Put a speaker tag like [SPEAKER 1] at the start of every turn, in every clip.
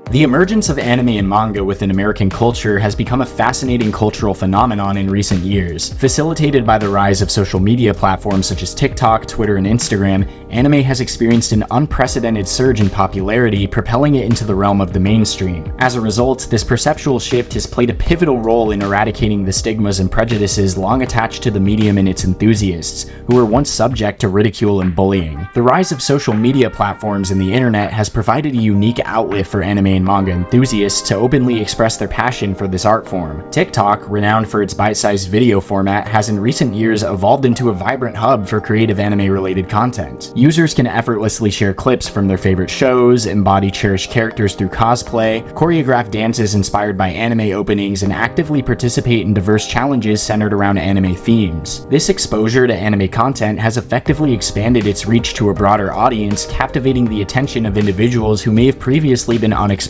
[SPEAKER 1] The emergence of anime and manga within American culture has become a fascinating cultural phenomenon in recent years. Facilitated by the rise of social media platforms such as TikTok, Twitter, and Instagram, anime has experienced an unprecedented surge in popularity, propelling it into the realm of the mainstream. As a result, this perceptual shift has played a pivotal role in eradicating the stigmas and prejudices long attached to the medium and its enthusiasts, who were once subject to ridicule and bullying. The rise of social media platforms and the internet has provided a unique outlet for anime and manga enthusiasts to openly express their passion for this art form. TikTok, renowned for its bite-sized video format, has in recent years evolved into a vibrant hub for creative anime-related content. Users can effortlessly share clips from their favorite shows, embody cherished characters through cosplay, choreograph dances inspired by anime openings, and actively participate in diverse challenges centered around anime themes. This exposure to anime content has effectively expanded its reach to a broader audience, captivating the attention of individuals who may have previously been unexposed.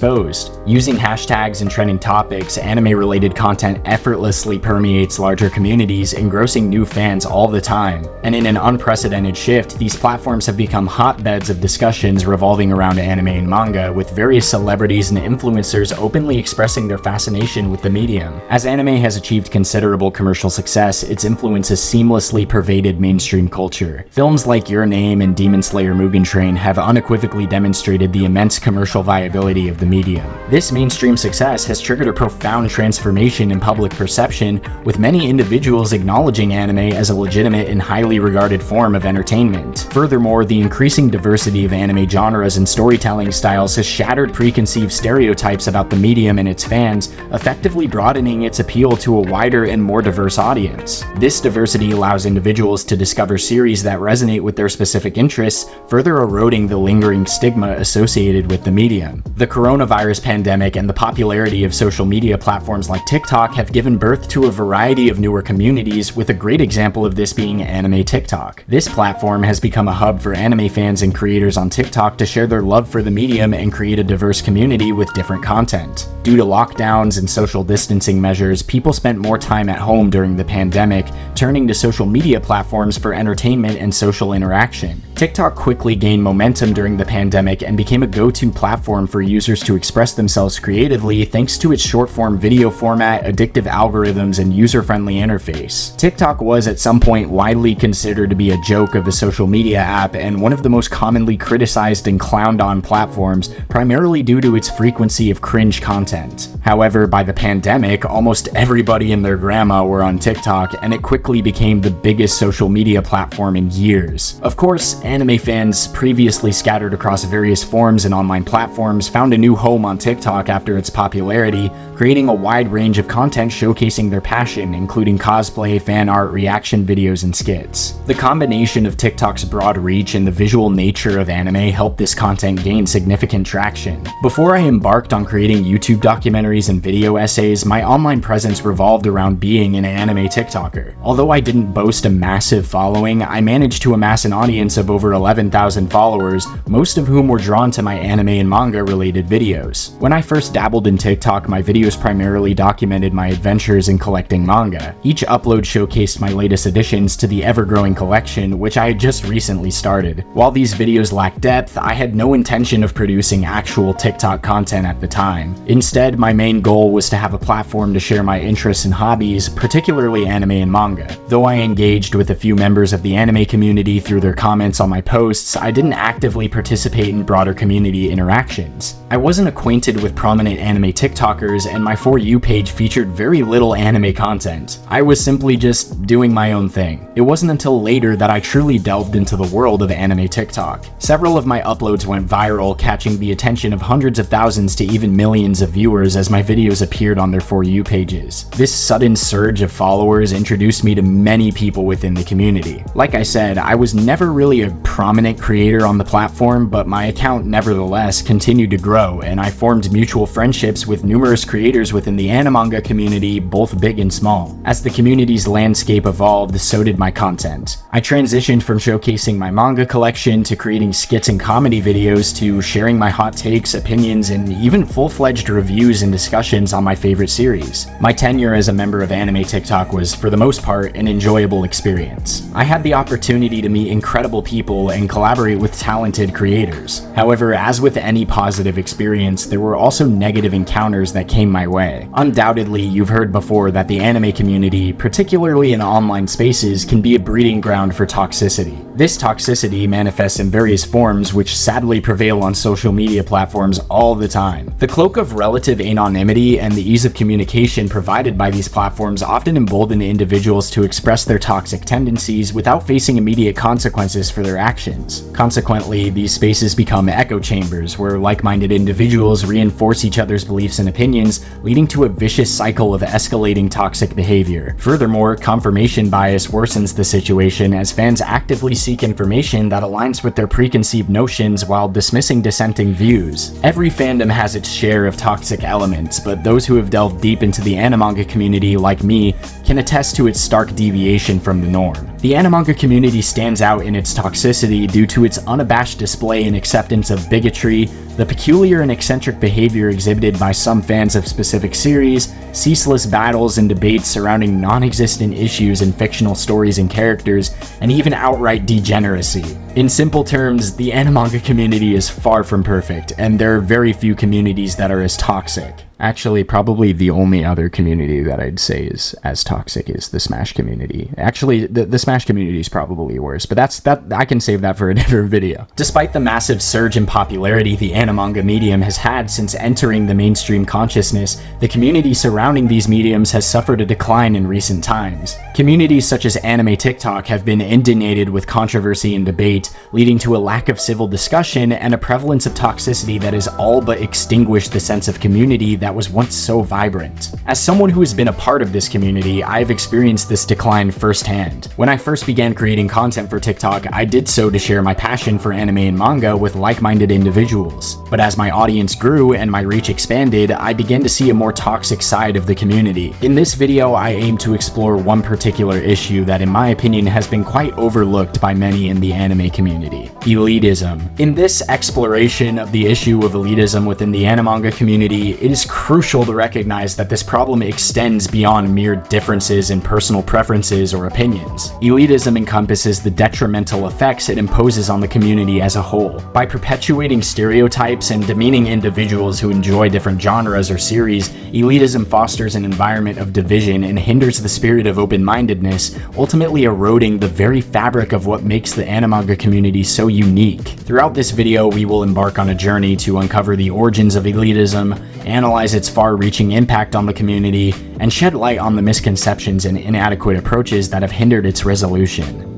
[SPEAKER 1] Using hashtags and trending topics, anime-related content effortlessly permeates larger communities, engrossing new fans all the time. And in an unprecedented shift, these platforms have become hotbeds of discussions revolving around anime and manga, with various celebrities and influencers openly expressing their fascination with the medium. As anime has achieved considerable commercial success, its influence has seamlessly pervaded mainstream culture. Films like Your Name and Demon Slayer Mugen Train have unequivocally demonstrated the immense commercial viability of the medium. This mainstream success has triggered a profound transformation in public perception, with many individuals acknowledging anime as a legitimate and highly regarded form of entertainment. Furthermore, the increasing diversity of anime genres and storytelling styles has shattered preconceived stereotypes about the medium and its fans, effectively broadening its appeal to a wider and more diverse audience. This diversity allows individuals to discover series that resonate with their specific interests, further eroding the lingering stigma associated with the medium. The coronavirus pandemic and the popularity of social media platforms like TikTok have given birth to a variety of newer communities, with a great example of this being Anime TikTok. This platform has become a hub for anime fans and creators on TikTok to share their love for the medium and create a diverse community with different content. Due to lockdowns and social distancing measures, people spent more time at home during the pandemic, turning to social media platforms for entertainment and social interaction. TikTok quickly gained momentum during the pandemic and became a go-to platform for users to express themselves creatively thanks to its short-form video format, addictive algorithms, and user-friendly interface. TikTok was at some point widely considered to be a joke of a social media app and one of the most commonly criticized and clowned on platforms, primarily due to its frequency of cringe content. However, by the pandemic, almost everybody and their grandma were on TikTok, and it quickly became the biggest social media platform in years. Of course, anime fans previously scattered across various forms and online platforms found a new home on TikTok after its popularity, creating a wide range of content showcasing their passion, including cosplay, fan art, reaction videos, and skits. The combination of TikTok's broad reach and the visual nature of anime helped this content gain significant traction. Before I embarked on creating YouTube documentaries and video essays, my online presence revolved around being an anime TikToker. Although I didn't boast a massive following, I managed to amass an audience of over 11,000 followers, most of whom were drawn to my anime and manga related videos. When I first dabbled in TikTok, my videos primarily documented my adventures in collecting manga. Each upload showcased my latest additions to the ever-growing collection, which I had just recently started. While these videos lacked depth, I had no intention of producing actual TikTok content at the time. Instead, my main goal was to have a platform to share my interests and hobbies, particularly anime and manga. Though I engaged with a few members of the anime community through their comments on my posts, I didn't actively participate in broader community interactions. I wasn't acquainted with prominent anime TikTokers, and my For You page featured very little anime content. I was simply just doing my own thing. It wasn't until later that I truly delved into the world of anime TikTok. Several of my uploads went viral, catching the attention of hundreds of thousands to even millions of viewers as my videos appeared on their For You pages. This sudden surge of followers introduced me to many people within the community. Like I said, I was never really a prominent creator on the platform, but my account nevertheless continued to grow, and I formed mutual friendships with numerous creators creators within the animanga community, both big and small. As the community's landscape evolved, so did my content. I transitioned from showcasing my manga collection to creating skits and comedy videos to sharing my hot takes, opinions, and even full-fledged reviews and discussions on my favorite series. My tenure as a member of Anime TikTok was, for the most part, an enjoyable experience. I had the opportunity to meet incredible people and collaborate with talented creators. However, as with any positive experience, there were also negative encounters that came my way. Undoubtedly, you've heard before that the anime community, particularly in online spaces, can be a breeding ground for toxicity. This toxicity manifests in various forms which sadly prevail on social media platforms all the time. The cloak of relative anonymity and the ease of communication provided by these platforms often embolden individuals to express their toxic tendencies without facing immediate consequences for their actions. Consequently, these spaces become echo chambers where like-minded individuals reinforce each other's beliefs and opinions, leading to a vicious cycle of escalating toxic behavior. Furthermore, confirmation bias worsens the situation as fans actively seek information that aligns with their preconceived notions while dismissing dissenting views. Every fandom has its share of toxic elements, but those who have delved deep into the animanga community, like me, can attest to its stark deviation from the norm. The animanga community stands out in its toxicity due to its unabashed display and acceptance of bigotry, the peculiar and eccentric behavior exhibited by some fans of specific series, ceaseless battles and debates surrounding non-existent issues and fictional stories and characters, and even outright degeneracy. In simple terms, the animanga community is far from perfect, and there are very few communities that are as toxic. Actually, probably the only other community that I'd say is as toxic is the Smash community. Actually, the Smash community is probably worse, but I can save that for a different video. Despite the massive surge in popularity the animanga medium has had since entering the mainstream consciousness, the community surrounding these mediums has suffered a decline in recent times. Communities such as Anime TikTok have been inundated with controversy and debate, leading to a lack of civil discussion and a prevalence of toxicity that has all but extinguished the sense of community that was once so vibrant. As someone who has been a part of this community, I've experienced this decline firsthand. When I first began creating content for TikTok, I did so to share my passion for anime and manga with like-minded individuals. But as my audience grew and my reach expanded, I began to see a more toxic side of the community. In this video, I aim to explore one particular issue that in my opinion has been quite overlooked by many in the anime community: elitism. In this exploration of the issue of elitism within the animanga community, it is crucial to recognize that this problem extends beyond mere differences in personal preferences or opinions. Elitism encompasses the detrimental effects it imposes on the community as a whole. By perpetuating stereotypes and demeaning individuals who enjoy different genres or series, elitism fosters an environment of division and hinders the spirit of open-mindedness, ultimately eroding the very fabric of what makes the animanga community so unique. Throughout this video, we will embark on a journey to uncover the origins of elitism, analyze its far-reaching impact on the community, and shed light on the misconceptions and inadequate approaches that have hindered its resolution.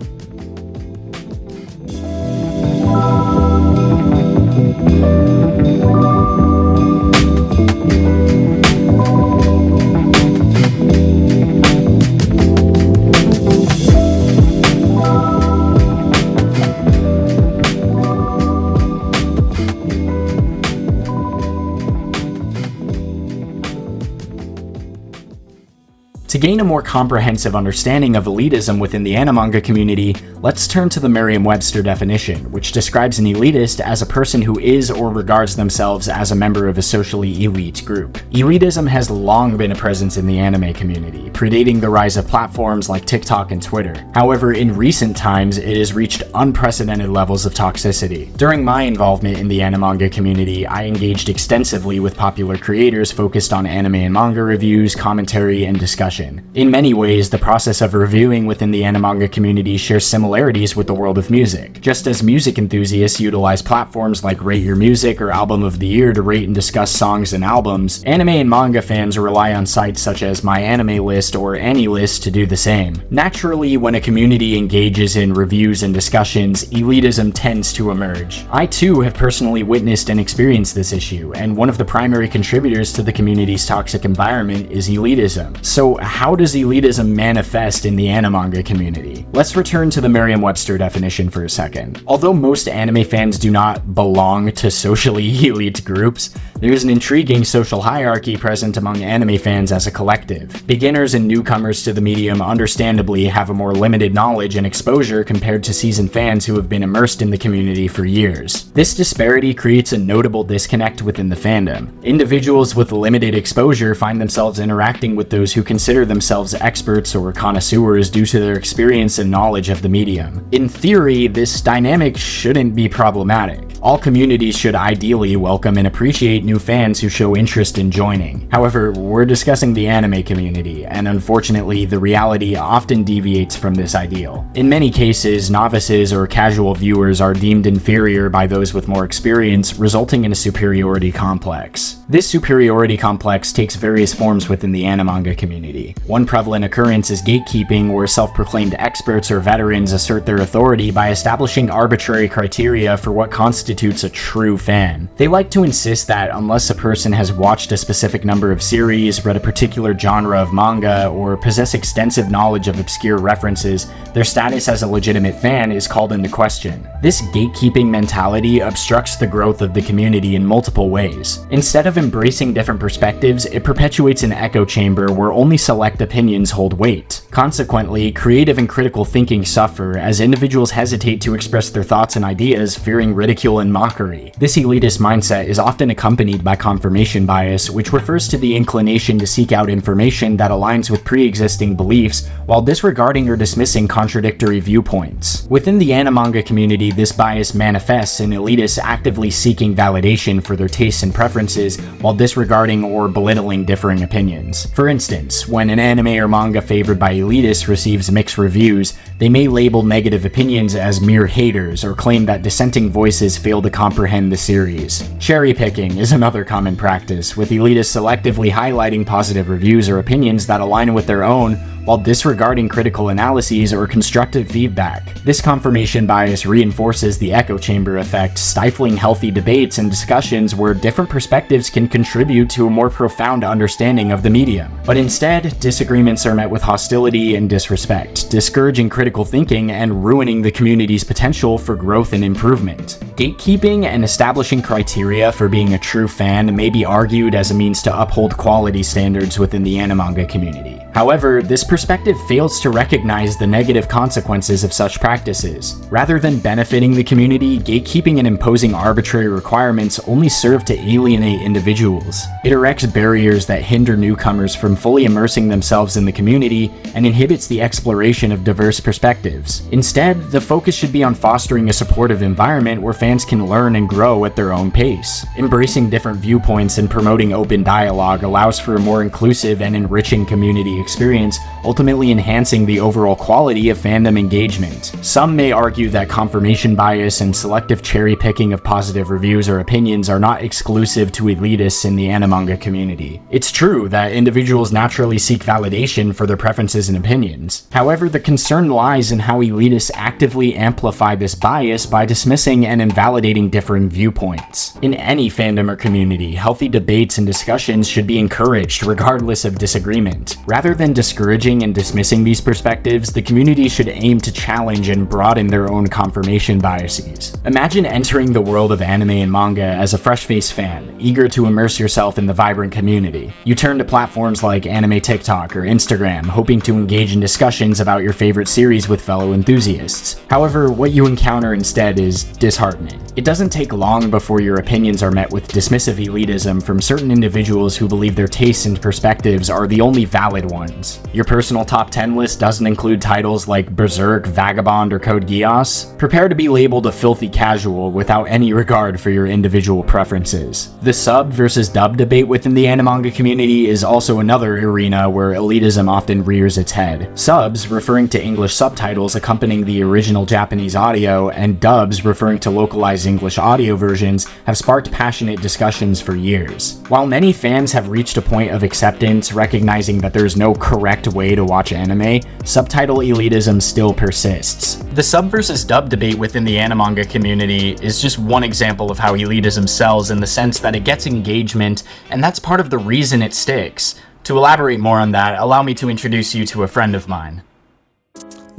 [SPEAKER 1] To gain a more comprehensive understanding of elitism within the animanga community, let's turn to the Merriam-Webster definition, which describes an elitist as a person who is or regards themselves as a member of a socially elite group. Elitism has long been a presence in the anime community, predating the rise of platforms like TikTok and Twitter. However, in recent times, it has reached unprecedented levels of toxicity. During my involvement in the animanga community, I engaged extensively with popular creators focused on anime and manga reviews, commentary, and discussion. In many ways, the process of reviewing within the animanga community shares similarities with the world of music. Just as music enthusiasts utilize platforms like Rate Your Music or Album of the Year to rate and discuss songs and albums, anime and manga fans rely on sites such as My Anime List or AniList to do the same. Naturally, when a community engages in reviews and discussions, elitism tends to emerge. I too have personally witnessed and experienced this issue, and one of the primary contributors to the community's toxic environment is elitism. So how does elitism manifest in the animanga community? Let's return to the Merriam-Webster definition for a second. Although most anime fans do not belong to socially elite groups, There is an intriguing social hierarchy present among anime fans as a collective. Beginners and newcomers to the medium understandably have a more limited knowledge and exposure compared to seasoned fans who have been immersed in the community for years. This disparity creates a notable disconnect within the fandom. Individuals with limited exposure find themselves interacting with those who consider themselves experts or connoisseurs due to their experience and knowledge of the medium. In theory, this dynamic shouldn't be problematic. All communities should ideally welcome and appreciate new fans who show interest in joining. However, we're discussing the anime community, and unfortunately, the reality often deviates from this ideal. In many cases, novices or casual viewers are deemed inferior by those with more experience, resulting in a superiority complex. This superiority complex takes various forms within the anime community. One prevalent occurrence is gatekeeping, where self-proclaimed experts or veterans assert their authority by establishing arbitrary criteria for what constitutes a true fan. They like to insist that unless a person has watched a specific number of series, read a particular genre of manga, or possess extensive knowledge of obscure references, their status as a legitimate fan is called into question. This gatekeeping mentality obstructs the growth of the community in multiple ways. Instead of embracing different perspectives, it perpetuates an echo chamber where only select opinions hold weight. Consequently, creative and critical thinking suffer as individuals hesitate to express their thoughts and ideas, fearing ridicule and mockery. This elitist mindset is often accompanied by confirmation bias, which refers to the inclination to seek out information that aligns with pre-existing beliefs while disregarding or dismissing contradictory viewpoints. Within the anime community, this bias manifests in elitists actively seeking validation for their tastes and preferences while disregarding or belittling differing opinions. For instance, when an anime or manga favored by elitists receives mixed reviews, they may label negative opinions as mere haters or claim that dissenting voices fail to comprehend the series. Cherry picking is another common practice, with elitists selectively highlighting positive reviews or opinions that align with their own while disregarding critical analyses or constructive feedback. This confirmation bias reinforces the echo chamber effect, stifling healthy debates and discussions where different perspectives can contribute to a more profound understanding of the medium. But instead, disagreements are met with hostility and disrespect, discouraging critical thinking and ruining the community's potential for growth and improvement. Gatekeeping and establishing criteria for being a true fan may be argued as a means to uphold quality standards within the anime community. However, this perspective fails to recognize the negative consequences of such practices. Rather than benefiting the community, gatekeeping and imposing arbitrary requirements only serve to alienate individuals. It erects barriers that hinder newcomers from fully immersing themselves in the community and inhibits the exploration of diverse perspectives. Instead, the focus should be on fostering a supportive environment where fans can learn and grow at their own pace. Embracing different viewpoints and promoting open dialogue allows for a more inclusive and enriching community experience, ultimately enhancing the overall quality of fandom engagement. Some may argue that confirmation bias and selective cherry-picking of positive reviews or opinions are not exclusive to elitists in the anime community. It's true that individuals naturally seek validation for their preferences and opinions. However, the concern lies in how elitists actively amplify this bias by dismissing and invalidating differing viewpoints. In any fandom or community, healthy debates and discussions should be encouraged regardless of disagreement. Rather than discouraging and dismissing these perspectives, the community should aim to challenge and broaden their own confirmation biases. Imagine entering the world of anime and manga as a fresh-faced fan, eager to immerse yourself in the vibrant community. You turn to platforms like anime TikTok or Instagram, hoping to engage in discussions about your favorite series with fellow enthusiasts. However, what you encounter instead is disheartening. It doesn't take long before your opinions are met with dismissive elitism from certain individuals who believe their tastes and perspectives are the only valid ones. Your personal top 10 list doesn't include titles like Berserk, Vagabond, or Code Geass? Prepare to be labeled a filthy casual without any regard for your individual preferences. The sub versus dub debate within the anime community is also another arena where elitism often rears its head. Subs, referring to English subtitles accompanying the original Japanese audio, and dubs, referring to localized English audio versions, have sparked passionate discussions for years. While many fans have reached a point of acceptance, recognizing that there is no correct way to watch anime, subtitle elitism still persists. The sub versus dub debate within the anime community is just one example of how elitism sells, in the sense that it gets engagement, and that's part of the reason it sticks. To elaborate more on that, allow me to introduce you to a friend of mine.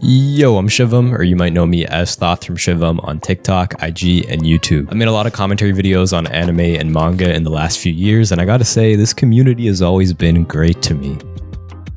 [SPEAKER 2] Yo, I'm Shivam, or you might know me as Thoughts from Shivam on TikTok, IG, and YouTube. I made a lot of commentary videos on anime and manga in the last few years, and I gotta say, this community has always been great to me.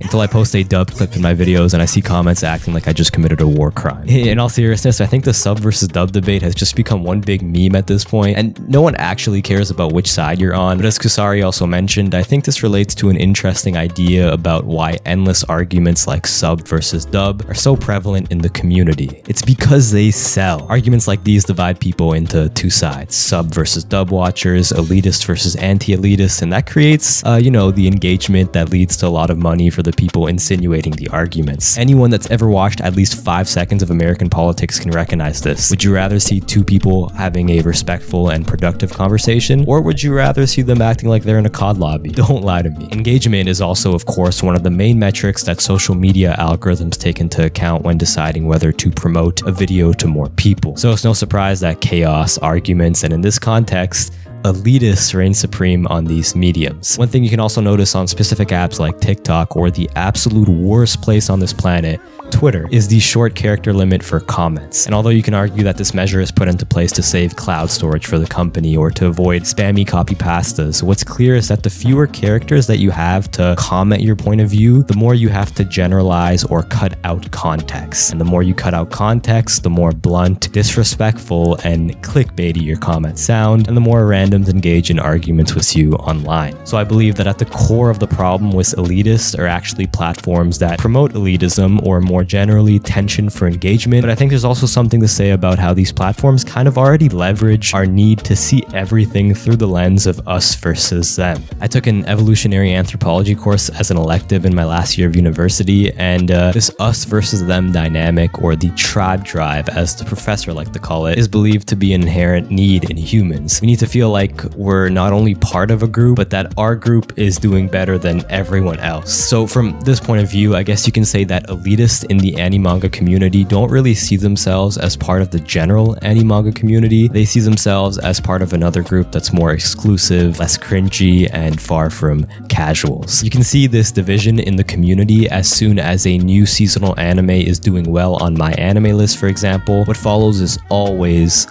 [SPEAKER 2] Until I post a dubbed clip in my videos and I see comments acting like I just committed a war crime. In all seriousness, I think the sub versus dub debate has just become one big meme at this point, and no one actually cares about which side you're on. But as Kusari also mentioned, I think this relates to an interesting idea about why endless arguments like sub versus dub are so prevalent in the community. It's because they sell. Arguments like these divide people into two sides: sub versus dub watchers, elitist versus anti-elitist, and that creates, the engagement that leads to a lot of money for the people insinuating the arguments. Anyone that's ever watched at least 5 seconds of American politics can recognize this. Would you rather see two people having a respectful and productive conversation, or would you rather see them acting like they're in a COD lobby? Don't lie to me. Engagement is also, of course, one of the main metrics that social media algorithms take into account when deciding whether to promote a video to more people. So it's no surprise that chaos, arguments, and in this context, elitists reign supreme on these mediums. One thing you can also notice on specific apps like TikTok or the absolute worst place on this planet, Twitter, is the short character limit for comments. And although you can argue that this measure is put into place to save cloud storage for the company or to avoid spammy copy pastas, what's clear is that the fewer characters that you have to comment your point of view, the more you have to generalize or cut out context. And the more you cut out context, the more blunt, disrespectful, and clickbaity your comments sound, and the more randoms engage in arguments with you online. So I believe that at the core of the problem with elitists are actually platforms that promote elitism, or more generally tension for engagement. But I think there's also something to say about how these platforms kind of already leverage our need to see everything through the lens of us versus them. I took an evolutionary anthropology course as an elective in my last year of university, and this us versus them dynamic, or the tribe drive as the professor liked to call it, is believed to be an inherent need in humans. We need to feel like we're not only part of a group, but that our group is doing better than everyone else. So from this point of view, I guess you can say that elitists in the anime-manga community don't really see themselves as part of the general anime-manga community. They see themselves as part of another group that's more exclusive, less cringy, and far from casuals. You can see this division in the community as soon as a new seasonal anime is doing well on my anime list, for example. What follows is always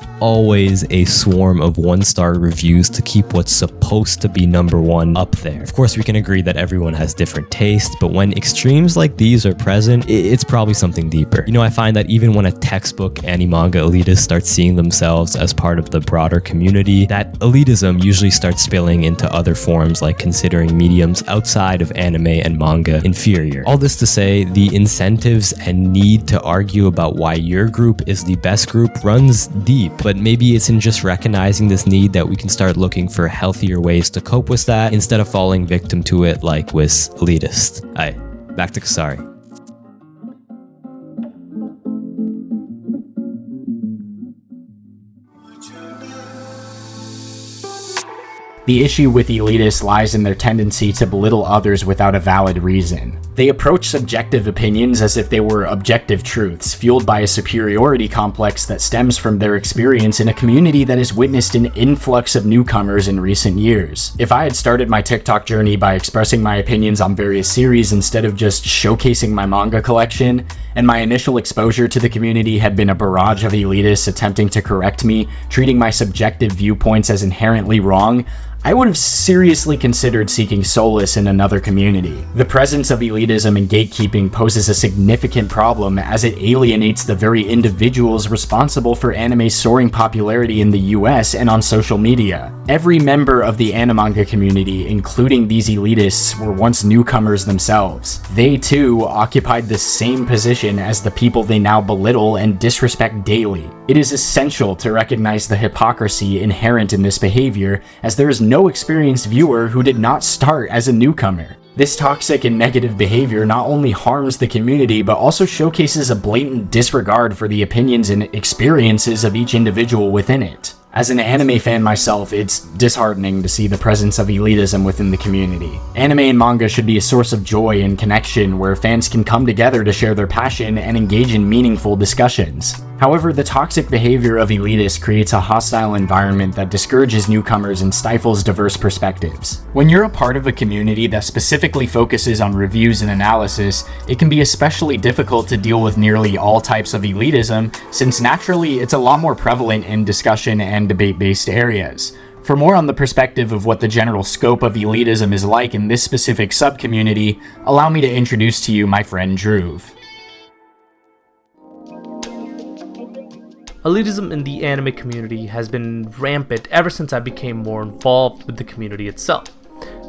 [SPEAKER 2] a swarm of 1-star reviews to keep what's supposed to be number one up there. Of course, we can agree that everyone has different tastes, but when extremes like these are present, it's probably something deeper. I find that even when a textbook anime-manga elitist starts seeing themselves as part of the broader community, that elitism usually starts spilling into other forms, like considering mediums outside of anime and manga inferior. All this to say, the incentives and need to argue about why your group is the best group runs deep, but maybe it's in just recognizing this need that we can start looking for healthier ways to cope with that instead of falling victim to it like with elitists. Alright, back to Kusari.
[SPEAKER 1] The issue with elitists lies in their tendency to belittle others without a valid reason. They approach subjective opinions as if they were objective truths, fueled by a superiority complex that stems from their experience in a community that has witnessed an influx of newcomers in recent years. If I had started my TikTok journey by expressing my opinions on various series instead of just showcasing my manga collection, and my initial exposure to the community had been a barrage of elitists attempting to correct me, treating my subjective viewpoints as inherently wrong, I would have seriously considered seeking solace in another community. The presence of elitism and gatekeeping poses a significant problem as it alienates the very individuals responsible for anime's soaring popularity in the US and on social media. Every member of the anime-manga community, including these elitists, were once newcomers themselves. They too occupied the same position as the people they now belittle and disrespect daily. It is essential to recognize the hypocrisy inherent in this behavior, as there is no experienced viewer who did not start as a newcomer. This toxic and negative behavior not only harms the community, but also showcases a blatant disregard for the opinions and experiences of each individual within it. As an anime fan myself, it's disheartening to see the presence of elitism within the community. Anime and manga should be a source of joy and connection where fans can come together to share their passion and engage in meaningful discussions. However, the toxic behavior of elitists creates a hostile environment that discourages newcomers and stifles diverse perspectives. When you're a part of a community that specifically focuses on reviews and analysis, it can be especially difficult to deal with nearly all types of elitism, since naturally it's a lot more prevalent in discussion and debate-based areas. For more on the perspective of what the general scope of elitism is like in this specific sub-community, allow me to introduce to you my friend Dhruv.
[SPEAKER 3] Elitism in the anime community has been rampant ever since I became more involved with the community itself.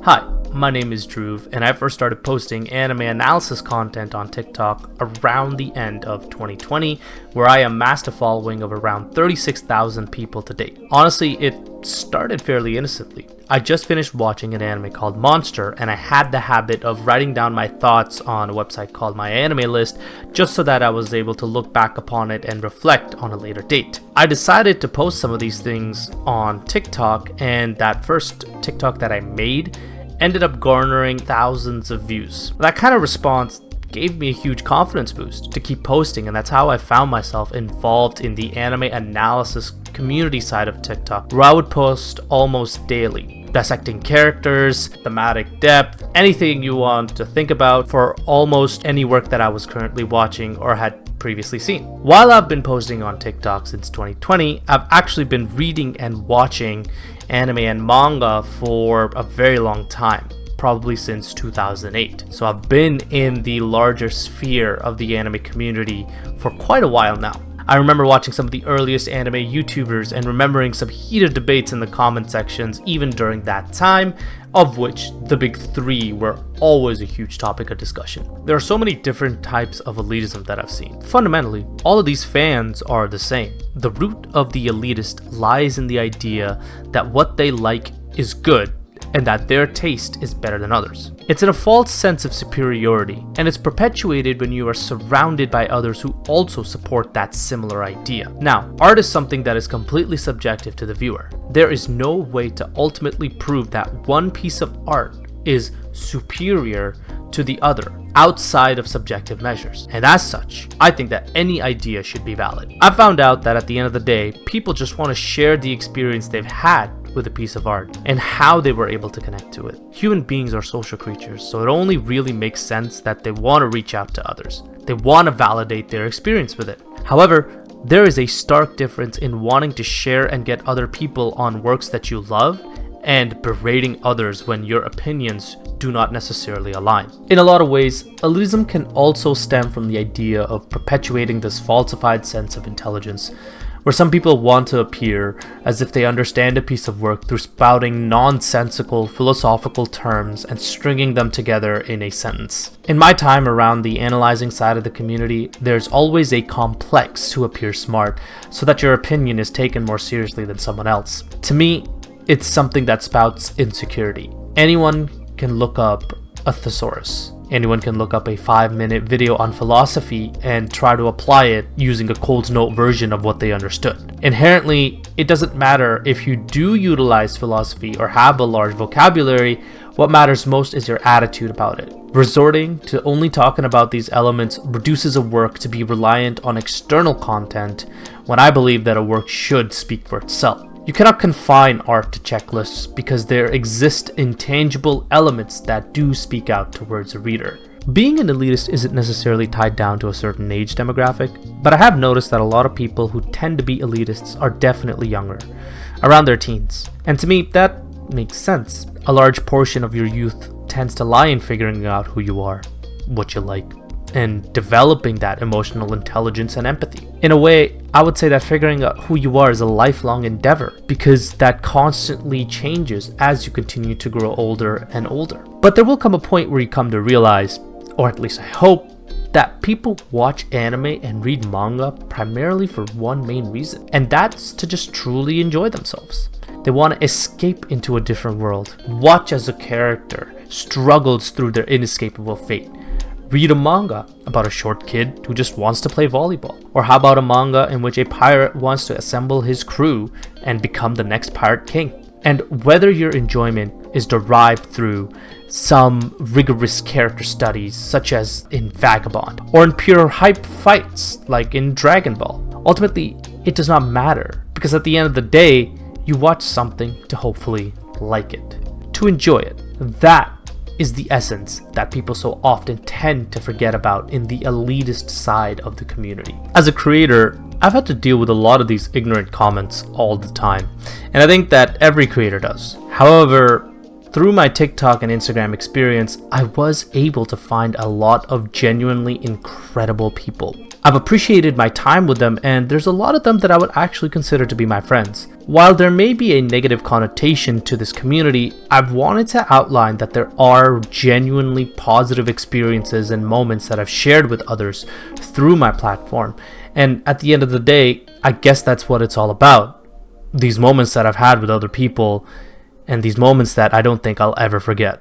[SPEAKER 3] Hi, my name is Dhruv, and I first started posting anime analysis content on TikTok around the end of 2020, where I amassed a following of around 36,000 people to date. Honestly, it started fairly innocently. I just finished watching an anime called Monster, and I had the habit of writing down my thoughts on a website called My Anime List, just so that I was able to look back upon it and reflect on a later date. I decided to post some of these things on TikTok, and that first TikTok that I made ended up garnering thousands of views. That kind of response gave me a huge confidence boost to keep posting, and that's how I found myself involved in the anime analysis community side of TikTok, where I would post almost daily, dissecting characters, thematic depth, anything you want to think about for almost any work that I was currently watching or had previously seen. While I've been posting on TikTok since 2020, I've actually been reading and watching anime and manga for a very long time, probably since 2008. So I've been in the larger sphere of the anime community for quite a while now. I remember watching some of the earliest anime YouTubers and remembering some heated debates in the comment sections even during that time, of which the big three were always a huge topic of discussion. There are so many different types of elitism that I've seen. Fundamentally, all of these fans are the same. The root of the elitist lies in the idea that what they like is good and that their taste is better than others. It's in a false sense of superiority, and it's perpetuated when you are surrounded by others who also support that similar idea. Now, art is something that is completely subjective to the viewer. There is no way to ultimately prove that one piece of art is superior to the other outside of subjective measures, and as such, I think that any idea should be valid. I found out that at the end of the day, people just want to share the experience they've had with a piece of art and how they were able to connect to it. Human beings are social creatures, so it only really makes sense that they want to reach out to others. They want to validate their experience with it. However, there is a stark difference in wanting to share and get other people on works that you love and berating others when your opinions do not necessarily align. In a lot of ways, elitism can also stem from the idea of perpetuating this falsified sense of intelligence, where some people want to appear as if they understand a piece of work through spouting nonsensical philosophical terms and stringing them together in a sentence. In my time around the analyzing side of the community, there's always a complex to appear smart so that your opinion is taken more seriously than someone else. To me, it's something that spouts insecurity. Anyone can look up a thesaurus. Anyone can look up a 5-minute video on philosophy and try to apply it using a Cold Note version of what they understood. Inherently, it doesn't matter if you do utilize philosophy or have a large vocabulary. What matters most is your attitude about it. Resorting to only talking about these elements reduces a work to be reliant on external content, when I believe that a work should speak for itself. You cannot confine art to checklists because there exist intangible elements that do speak out towards a reader. Being an elitist isn't necessarily tied down to a certain age demographic, but I have noticed that a lot of people who tend to be elitists are definitely younger, around their teens. And to me, that makes sense. A large portion of your youth tends to lie in figuring out who you are, what you like, and developing that emotional intelligence and empathy. In a way, I would say that figuring out who you are is a lifelong endeavor, because that constantly changes as you continue to grow older and older. But there will come a point where you come to realize, or at least I hope, that people watch anime and read manga primarily for one main reason, and that's to just truly enjoy themselves. They want to escape into a different world, watch as a character struggles through their inescapable fate. Read a manga about a short kid who just wants to play volleyball. Or how about a manga in which a pirate wants to assemble his crew and become the next pirate king? And whether your enjoyment is derived through some rigorous character studies such as in Vagabond, or in pure hype fights like in Dragon Ball, Ultimately, it does not matter, because at the end of the day, you watch something to hopefully like it, to enjoy it. That is the essence that people so often tend to forget about in the elitist side of the community. As a creator, I've had to deal with a lot of these ignorant comments all the time, and I think that every creator does. However, through my TikTok and Instagram experience, I was able to find a lot of genuinely incredible people. I've appreciated my time with them, and there's a lot of them that I would actually consider to be my friends. While there may be a negative connotation to this community, I've wanted to outline that there are genuinely positive experiences and moments that I've shared with others through my platform. And at the end of the day, I guess that's what it's all about. These moments that I've had with other people, and these moments that I don't think I'll ever forget.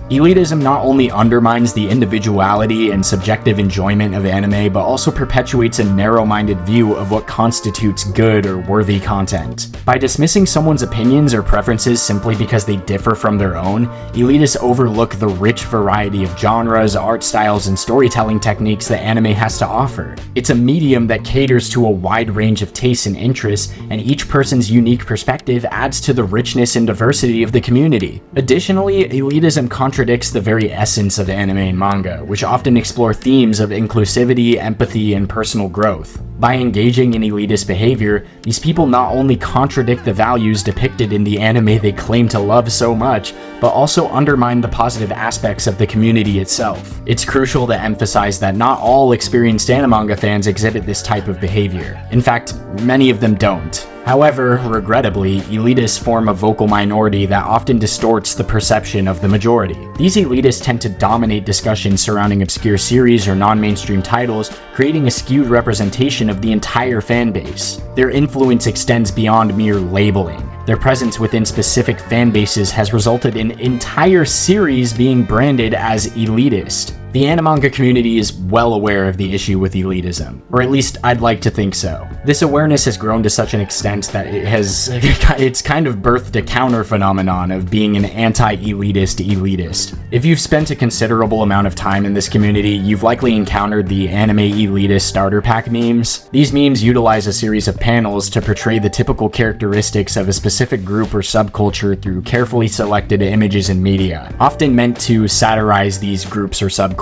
[SPEAKER 1] Elitism not only undermines the individuality and subjective enjoyment of anime, but also perpetuates a narrow-minded view of what constitutes good or worthy content. By dismissing someone's opinions or preferences simply because they differ from their own, elitists overlook the rich variety of genres, art styles, and storytelling techniques that anime has to offer. It's a medium that caters to a wide range of tastes and interests, and each person's unique perspective adds to the richness and diversity of the community. Additionally, elitism contradicts the very essence of anime and manga, which often explore themes of inclusivity, empathy, and personal growth. By engaging in elitist behavior, these people not only contradict the values depicted in the anime they claim to love so much, but also undermine the positive aspects of the community itself. It's crucial to emphasize that not all experienced anime fans exhibit this type of behavior. In fact, many of them don't. However, regrettably, elitists form a vocal minority that often distorts the perception of the majority. These elitists tend to dominate discussions surrounding obscure series or non-mainstream titles, creating a skewed representation of the entire fan base. Their influence extends beyond mere labeling. Their presence within specific fan bases has resulted in entire series being branded as elitist. The animanga community is well aware of the issue with elitism, or at least I'd like to think so. This awareness has grown to such an extent that it's kind of birthed a counter phenomenon of being an anti-elitist elitist. If you've spent a considerable amount of time in this community, you've likely encountered the anime elitist starter pack memes. These memes utilize a series of panels to portray the typical characteristics of a specific group or subculture through carefully selected images and media, often meant to satirize these groups or subcultures.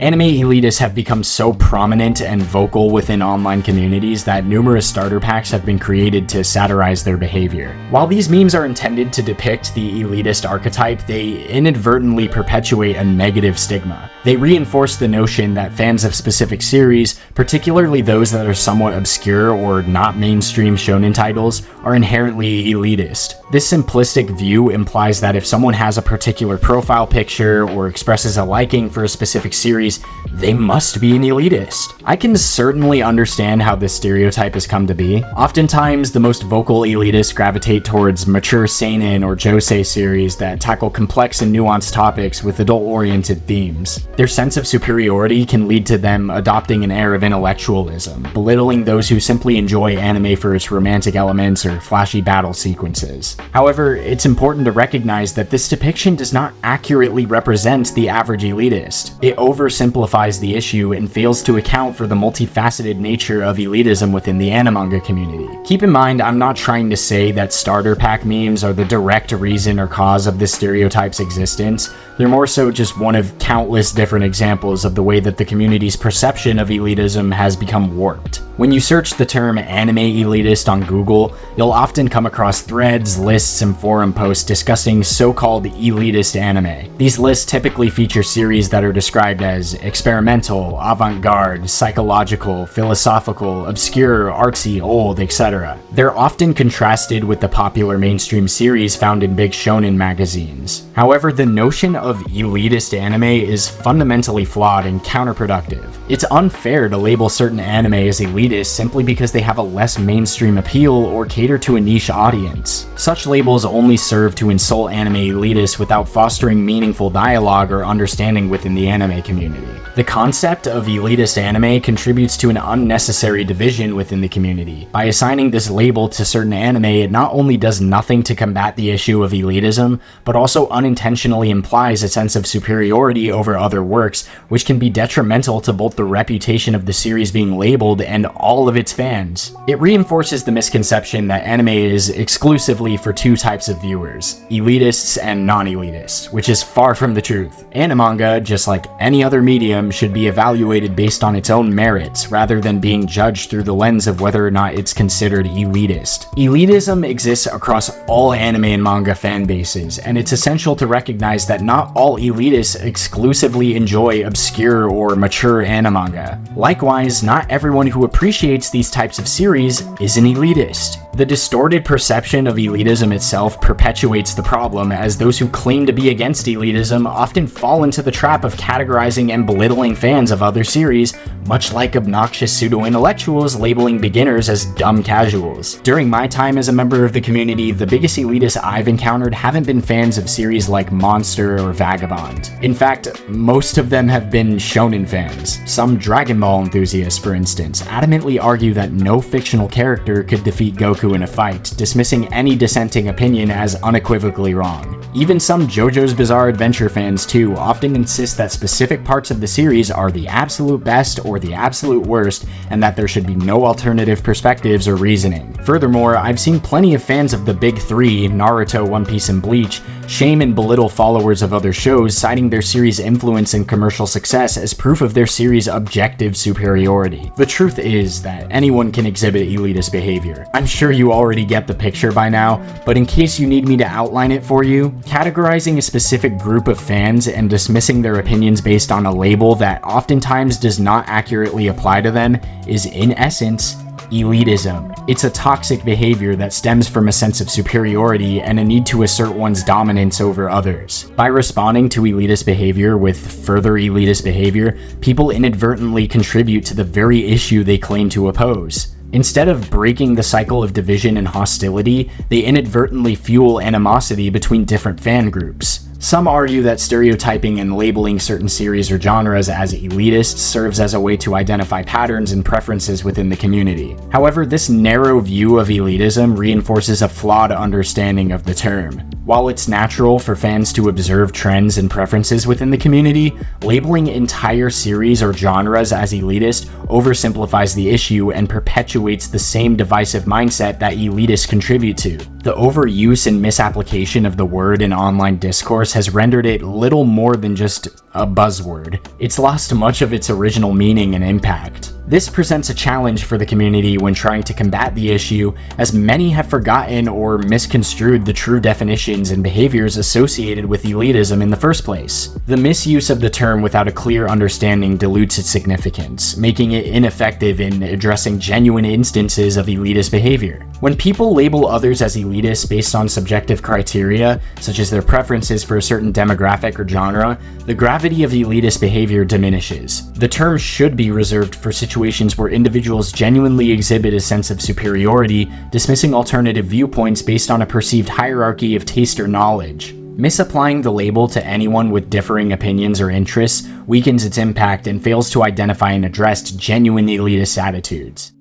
[SPEAKER 1] Anime elitists have become so prominent and vocal within online communities that numerous starter packs have been created to satirize their behavior. While these memes are intended to depict the elitist archetype, they inadvertently perpetuate a negative stigma. They reinforce the notion that fans of specific series, particularly those that are somewhat obscure or not mainstream shonen titles, are inherently elitist. This simplistic view implies that if someone has a particular profile picture or expresses a liking for a specific series, they must be an elitist. I can certainly understand how this stereotype has come to be. Oftentimes, the most vocal elitists gravitate towards mature seinen or josei series that tackle complex and nuanced topics with adult-oriented themes. Their sense of superiority can lead to them adopting an air of intellectualism, belittling those who simply enjoy anime for its romantic elements or flashy battle sequences. However, it's important to recognize that this depiction does not accurately represent the average elitist. It oversimplifies the issue and fails to account for the multifaceted nature of elitism within the animanga community. Keep in mind, I'm not trying to say that starter pack memes are the direct reason or cause of this stereotype's existence. They're more so just one of countless different examples of the way that the community's perception of elitism has become warped. When you search the term anime elitist on Google, you'll often come across threads, lists, and forum posts discussing so-called elitist anime. These lists typically feature series that are described as experimental, avant-garde, psychological, philosophical, obscure, artsy, old, etc. They're often contrasted with the popular mainstream series found in big shonen magazines. However, the notion of elitist anime is fundamentally fundamentally flawed and counterproductive. It's unfair to label certain anime as elitist simply because they have a less mainstream appeal or cater to a niche audience. Such labels only serve to insult anime elitists without fostering meaningful dialogue or understanding within the anime community. The concept of elitist anime contributes to an unnecessary division within the community. By assigning this label to certain anime, it not only does nothing to combat the issue of elitism, but also unintentionally implies a sense of superiority over other works, which can be detrimental to both the reputation of the series being labeled and all of its fans. It reinforces the misconception that anime is exclusively for two types of viewers, elitists and non-elitists, which is far from the truth. Manga, just like any other medium, should be evaluated based on its own merits, rather than being judged through the lens of whether or not it's considered elitist. Elitism exists across all anime and manga fan bases, and it's essential to recognize that not all elitists exclusively enjoy obscure or mature manga. Likewise, not everyone who appreciates these types of series is an elitist. The distorted perception of elitism itself perpetuates the problem, as those who claim to be against elitism often fall into the trap of categorizing and belittling fans of other series, much like obnoxious pseudo-intellectuals labeling beginners as dumb casuals. During my time as a member of the community, the biggest elitists I've encountered haven't been fans of series like Monster or Vagabond. In fact, most of them have been shonen fans. Some Dragon Ball enthusiasts, for instance, adamantly argue that no fictional character could defeat Goku in a fight, dismissing any dissenting opinion as unequivocally wrong. Even some JoJo's Bizarre Adventure fans too often insist that specific parts of the series are the absolute best or the absolute worst, and that there should be no alternative perspectives or reasoning. Furthermore, I've seen plenty of fans of the big three, Naruto, One Piece, and Bleach, shame and belittle followers of other shows, citing their series' influence and commercial success as proof of their series' objective superiority. The truth is that anyone can exhibit elitist behavior. I'm sure you already get the picture by now, but in case you need me to outline it for you, categorizing a specific group of fans and dismissing their opinions based on a label that oftentimes does not accurately apply to them is, in essence, elitism. It's a toxic behavior that stems from a sense of superiority and a need to assert one's dominance over others. By responding to elitist behavior with further elitist behavior, people inadvertently contribute to the very issue they claim to oppose. Instead of breaking the cycle of division and hostility, they inadvertently fuel animosity between different fan groups. Some argue that stereotyping and labeling certain series or genres as elitist serves as a way to identify patterns and preferences within the community. However, this narrow view of elitism reinforces a flawed understanding of the term. While it's natural for fans to observe trends and preferences within the community, labeling entire series or genres as elitist oversimplifies the issue and perpetuates the same divisive mindset that elitists contribute to. The overuse and misapplication of the word in online discourse has rendered it little more than just a buzzword. It's lost much of its original meaning and impact. This presents a challenge for the community when trying to combat the issue, as many have forgotten or misconstrued the true definitions and behaviors associated with elitism in the first place. The misuse of the term without a clear understanding dilutes its significance, making it ineffective in addressing genuine instances of elitist behavior. When people label others as elitists based on subjective criteria, such as their preferences for a certain demographic or genre, the gravity of elitist behavior diminishes. The term should be reserved for situations where individuals genuinely exhibit a sense of superiority, dismissing alternative viewpoints based on a perceived hierarchy of taste or knowledge. Misapplying the label to anyone with differing opinions or interests weakens its impact and fails to identify and address genuine elitist attitudes.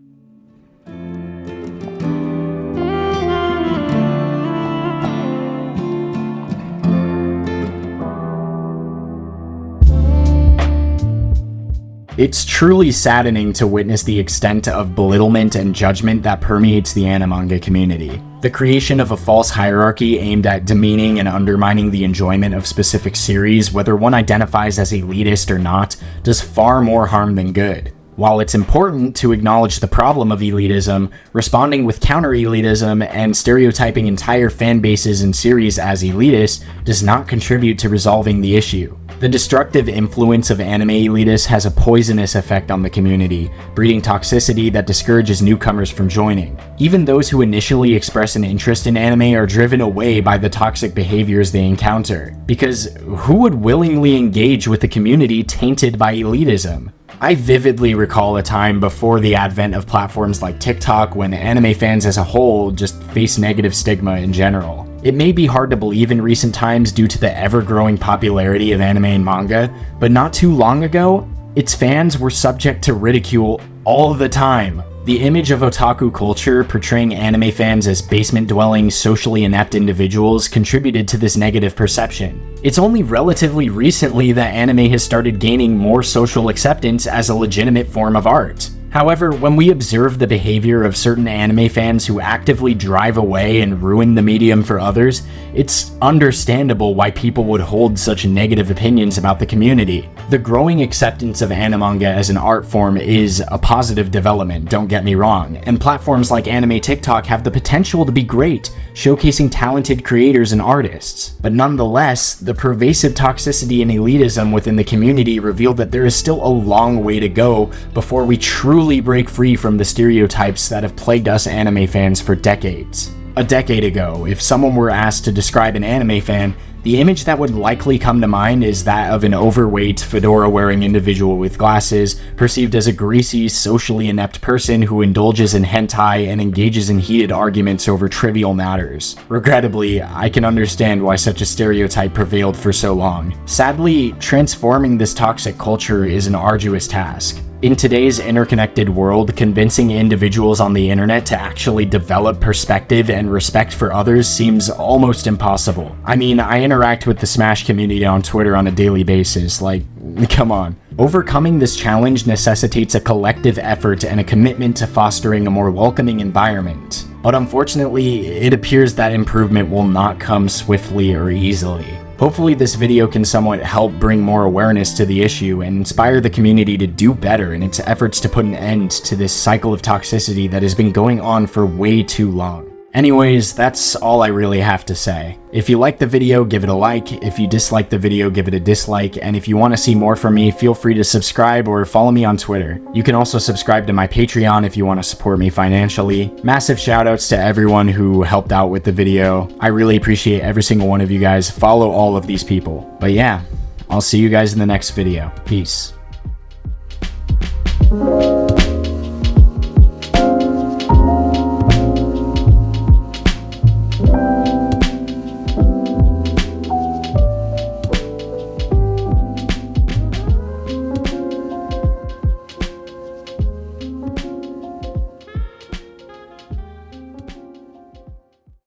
[SPEAKER 1] It's truly saddening to witness the extent of belittlement and judgment that permeates the manga community. The creation of a false hierarchy aimed at demeaning and undermining the enjoyment of specific series, whether one identifies as elitist or not, does far more harm than good. While it's important to acknowledge the problem of elitism, responding with counter-elitism and stereotyping entire fan bases and series as elitist does not contribute to resolving the issue. The destructive influence of anime elitists has a poisonous effect on the community, breeding toxicity that discourages newcomers from joining. Even those who initially express an interest in anime are driven away by the toxic behaviors they encounter, because who would willingly engage with a community tainted by elitism? I vividly recall a time before the advent of platforms like TikTok when anime fans as a whole just face negative stigma in general. It may be hard to believe in recent times due to the ever-growing popularity of anime and manga, but not too long ago, its fans were subject to ridicule all the time. The image of otaku culture portraying anime fans as basement-dwelling, socially inept individuals contributed to this negative perception. It's only relatively recently that anime has started gaining more social acceptance as a legitimate form of art. However, when we observe the behavior of certain anime fans who actively drive away and ruin the medium for others, it's understandable why people would hold such negative opinions about the community. The growing acceptance of animanga as an art form is a positive development, don't get me wrong, and platforms like Anime TikTok have the potential to be great, showcasing talented creators and artists. But nonetheless, the pervasive toxicity and elitism within the community reveal that there is still a long way to go before we truly break free from the stereotypes that have plagued us anime fans for decades. A decade ago, if someone were asked to describe an anime fan, the image that would likely come to mind is that of an overweight, fedora-wearing individual with glasses, perceived as a greasy, socially inept person who indulges in hentai and engages in heated arguments over trivial matters. Regrettably, I can understand why such a stereotype prevailed for so long. Sadly, transforming this toxic culture is an arduous task. In today's interconnected world, convincing individuals on the internet to actually develop perspective and respect for others seems almost impossible. I mean, I interact with the Smash community on Twitter on a daily basis, like, come on. Overcoming this challenge necessitates a collective effort and a commitment to fostering a more welcoming environment. But unfortunately, it appears that improvement will not come swiftly or easily. Hopefully this video can somewhat help bring more awareness to the issue and inspire the community to do better in its efforts to put an end to this cycle of toxicity that has been going on for way too long. Anyways, that's all I really have to say. If you liked the video, give it a like. If you disliked the video, give it a dislike. And if you want to see more from me, feel free to subscribe or follow me on Twitter. You can also subscribe to my Patreon if you want to support me financially. Massive shoutouts to everyone who helped out with the video. I really appreciate every single one of you guys. Follow all of these people. But yeah, I'll see you guys in the next video. Peace.